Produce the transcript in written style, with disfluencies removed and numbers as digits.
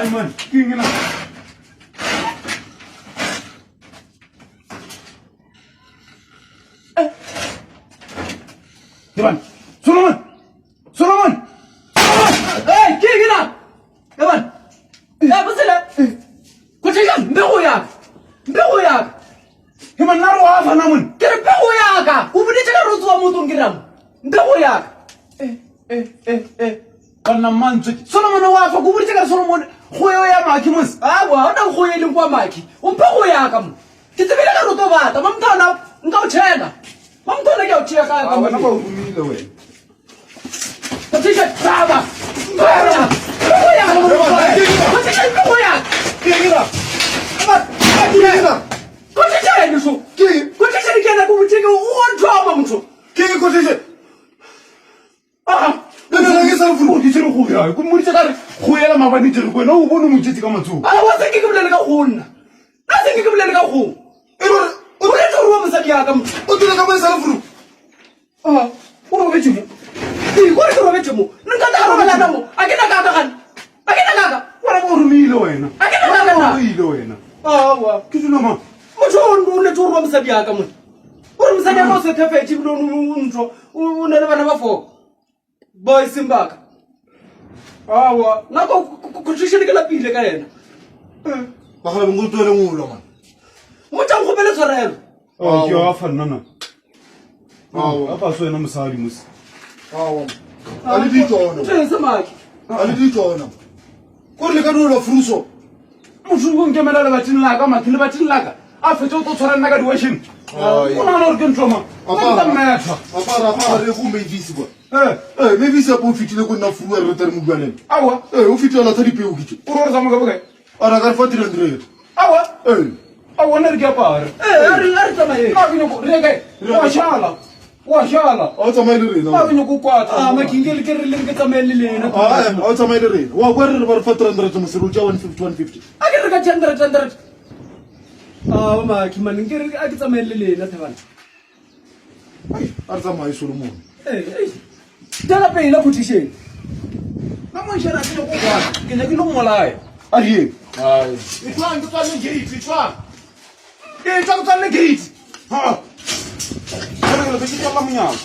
Ay man, king na. Diban, Solomon! Solomon! Hey, king na! Diban! Basila! Kuchigan, mbegoyak! Mbegoyak! Himan naro afa namun. Kira mbegoyak! Ubudi chaka rotu wa mutu ngiram. Mbegoyak! Kana manzu. Solomon wafa kuburi chaka Solomon. Khoyo ya maki mus. Awa, ona khoyeli kwa maki. Umbegoyak mu. Kitibela ka rotu bata, mamtana ngawucheka. Mamtana ngawucheka ka. Awa na ba umile we. Kuchigan, baba! Mbegoyak! Kuchigan, mbegoyak! Kingira. Kuchigan nisu! Kuchigan kena kubucheka uondwa mtu. Kingi koteje. Nana ngesa mfuru nditsero khoya. Kumuri chaka khoyela mabani tsero kwena u bona mutshitsi ka matso. Wasenge ke bolela ka gonna. Nasenge ke bolela ka go. O re tlo ruwa mosadi ya ka mo. O tla ka bolela mfuru. O robetse mo. Go re ke robetse mo. Nka ta robela na mo. A ke na ka gana. A ke na ka. Wala mo rumile wena. A ke na ka na. Rumile wena. Wa. Ke tsona ma. Motho o ne tlo ruwa mosadi ya ka mo. O re mosadi ya mo se thafetse bilo ntlo. O ne le bana ba fo. Boy Simbaka. Wa. Na ko kutrishini ke la pile ka yena. Ba gala bongolo tswele ngolo man. Motho a gopele tshwarelo. Ke wa fa nna. Apa so ena mosadi mus. Ali di tsona. Tshwese maki. Ali di tsona. Ko re le ka no fruso. Motho go nkemela le batsing la ka mathile batsing la ka. A fetse o tshwara nna ka di-washing. O na le ke ntloma. Nka mmetha. Apara re go maybe bwa. Maybe se po fitile go nna furu re tere mo buaneng. Awa. O fitela tsa dipeo kitse. O re tsama ka bokae? Ara ka 400. Awa. Awa ne re ke apare. Re tsamaye. Ka ke go re kae? Wa shala. Wa shala. A tsamaye le rena. Ka ke go kwata. Makingeli ke re leng ke tsamaye le lena. A tsamaye le rena. Wa go re ba 400 mo sero ja 150. A ke re ka 100. Maki man ke re a ke tsamaye le lena thabana. A tsamaye Solomon. Tala pele position. Na mo shara ke go kwata. Ke ne ke lo molaya. A die. Itwa ntwa le gate, itwa. Ke tsa go tsa le gate. Ha. Re le ke tla la monyana.